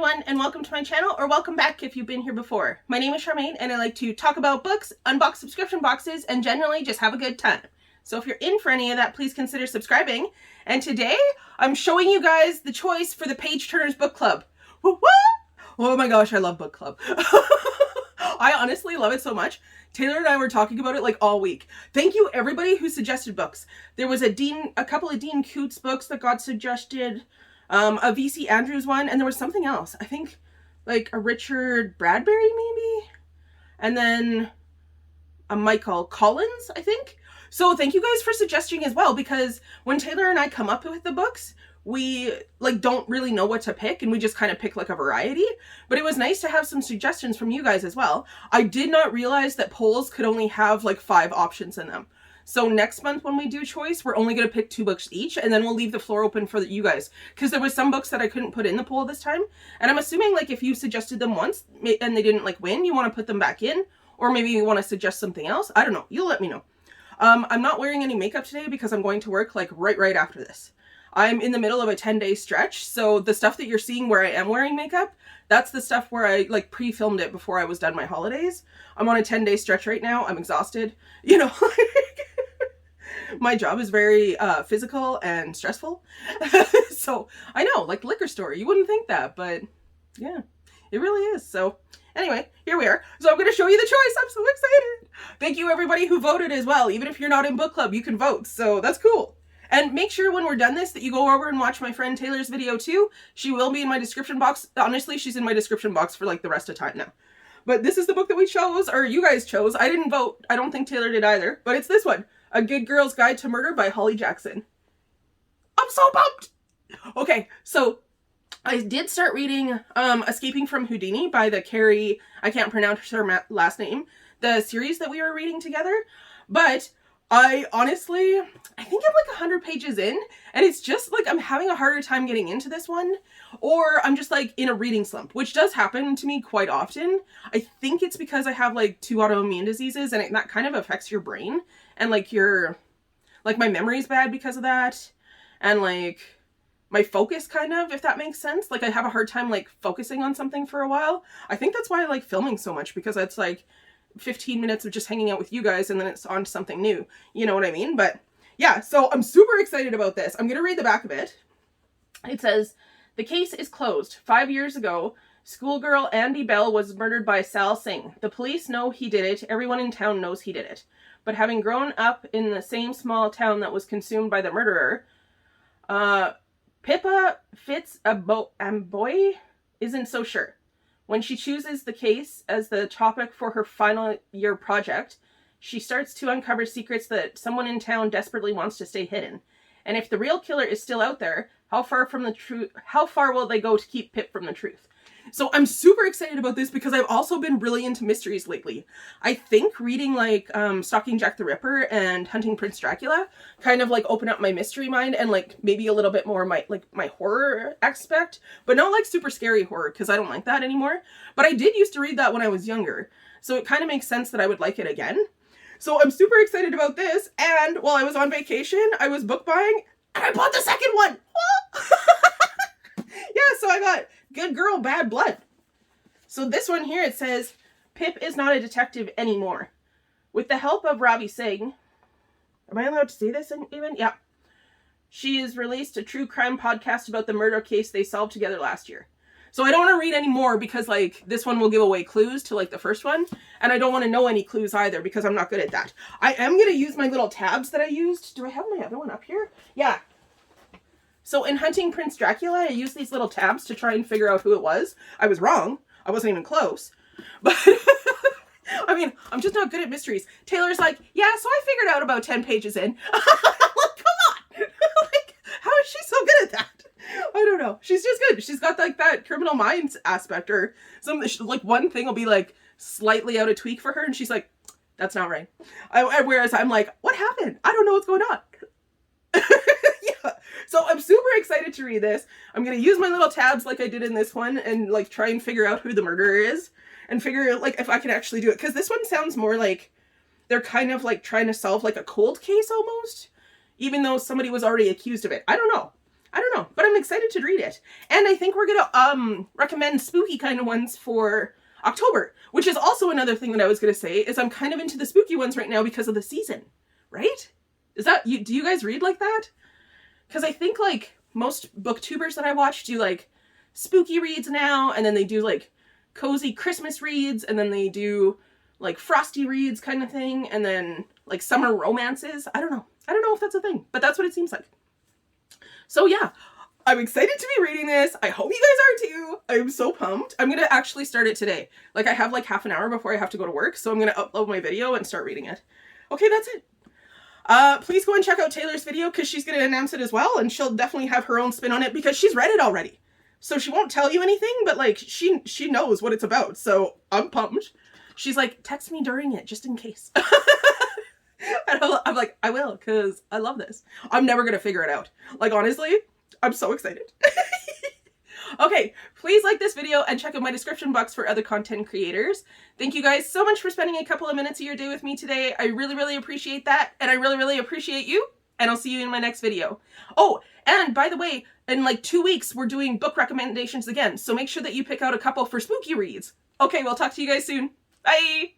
everyone, and welcome to my channel, or welcome back if you've been here before. My name is Charmaine, and I like to talk about books, unbox subscription boxes, and generally just have a good time. So if you're in for any of that, please consider subscribing. And today, I'm showing you guys the choice for the Page Turners Book Club. Woo-woo! Oh my gosh, I love book club. I honestly love it so much. Taylor and I were talking about it like all week. Thank you everybody who suggested books. There was a couple of Dean Coots books that got suggested. A VC Andrews one, and there was something else. I think like a Richard Bradbury maybe, and then a Michael Collins, I think. So thank you guys for suggesting as well, because when Taylor and I come up with the books, we like don't really know what to pick, and we just kind of pick like a variety. But it was nice to have some suggestions from you guys as well. I did not realize that polls could only have like 5 options in them. So next month when we do choice, we're only going to pick 2 books each, and then we'll leave the floor open for you guys. Because there was some books that I couldn't put in the poll this time. And I'm assuming like if you suggested them once and they didn't like win, you want to put them back in. Or maybe you want to suggest something else. I don't know. You'll let me know. I'm not wearing any makeup today because I'm going to work like right after this. I'm in the middle of a 10-day stretch. So the stuff that you're seeing where I am wearing makeup, that's the stuff where I like pre-filmed it before I was done my holidays. I'm on a 10-day stretch right now. I'm exhausted. You know, my job is very physical and stressful. So I know, like liquor store, you wouldn't think that, but yeah, it really is. So anyway, here we are. So I'm going to show you the choice. I'm so excited. Thank you everybody who voted as well. Even if you're not in book club, you can vote. So that's cool. And make sure when we're done this that you go over and watch my friend Taylor's video too. She will be in my description box. Honestly, she's in my description box for like the rest of time now. But this is the book that we chose, or you guys chose. I didn't vote. I don't think Taylor did either. But it's this one. A Good Girl's Guide to Murder by Holly Jackson. I'm so pumped! Okay, so I did start reading Escaping from Houdini by the Carrie, I can't pronounce her last name, the series that we were reading together. But I honestly, I think I'm like 100 pages in, and it's just like I'm having a harder time getting into this one, or I'm just like in a reading slump, which does happen to me quite often. I think it's because I have like 2 autoimmune diseases, and that kind of affects your brain, and like my memory's bad because of that, and like my focus kind of, if that makes sense. Like I have a hard time like focusing on something for a while. I think that's why I like filming so much, because it's like 15 minutes of just hanging out with you guys and then it's on to something new. You know what I mean? But yeah, so I'm super excited about this. I'm going to read the back of it. It says, "The case is closed. 5 years ago, schoolgirl Andy Bell was murdered by Sal Singh. The police know he did it. Everyone in town knows he did it. But having grown up in the same small town that was consumed by the murderer, Pippa Fitz-Amboy isn't so sure. When she chooses the case as the topic for her final year project, she starts to uncover secrets that someone in town desperately wants to stay hidden. And if the real killer is still out there, how far will they go to keep Pip from the truth?" So I'm super excited about this because I've also been really into mysteries lately. I think reading like Stalking Jack the Ripper and Hunting Prince Dracula kind of like open up my mystery mind, and like maybe a little bit more my horror aspect, but not like super scary horror, because I don't like that anymore. But I did used to read that when I was younger, so it kind of makes sense that I would like it again. So I'm super excited about this, and while I was on vacation, I was book buying, and I bought the second one! Yeah, so I got Good Girl, Bad Blood. So this one here, it says, "Pip is not a detective anymore. With the help of Ravi Singh," am I allowed to say this even? Yeah. "She has released a true crime podcast about the murder case they solved together last year." So I don't want to read any more because like this one will give away clues to like the first one. And I don't want to know any clues either because I'm not good at that. I am going to use my little tabs that I used. Do I have my other one up here? Yeah. So in Hunting Prince Dracula, I used these little tabs to try and figure out who it was. I was wrong. I wasn't even close. But I mean, I'm just not good at mysteries. Taylor's like, "Yeah, so I figured out about 10 pages in." I'm like, come on. Like, how is she so good at that? I don't know. She's just good. She's got like that Criminal Minds aspect, or something. Like one thing will be like slightly out of tweak for her, and she's like, "That's not right." Whereas I'm like, "What happened? I don't know what's going on." Yeah. So I'm super excited to read this. I'm going to use my little tabs like I did in this one and like try and figure out who the murderer is and figure out like if I can actually do it. Because this one sounds more like they're kind of like trying to solve like a cold case almost, even though somebody was already accused of it. I don't know. I don't know, but I'm excited to read it. And I think we're gonna recommend spooky kind of ones for October, which is also another thing that I was gonna say, is I'm kind of into the spooky ones right now because of the season, right? Is that you? Do you guys read like that? Because I think like most booktubers that I watch do like spooky reads now, and then they do like cozy Christmas reads, and then they do like frosty reads kind of thing, and then like summer romances. I don't know if that's a thing, but that's what it seems like. So yeah, I'm excited to be reading this. I hope you guys are too. I'm so pumped. I'm gonna actually start it today. Like I have like half an hour before I have to go to work, so I'm gonna upload my video and start reading it. Okay, that's it. Please go and check out Taylor's video because she's going to announce it as well, and she'll definitely have her own spin on it because she's read it already. So she won't tell you anything, but like she knows what it's about. So I'm pumped. She's like, text me during it just in case. And I'm like, I will, because I love this. I'm never going to figure it out. Like, honestly, I'm so excited. Okay, please like this video and check out my description box for other content creators. Thank you guys so much for spending a couple of minutes of your day with me today. I really, really appreciate that. And I really, really appreciate you. And I'll see you in my next video. Oh, and by the way, in like 2 weeks, we're doing book recommendations again. So make sure that you pick out a couple for spooky reads. Okay, we'll talk to you guys soon. Bye!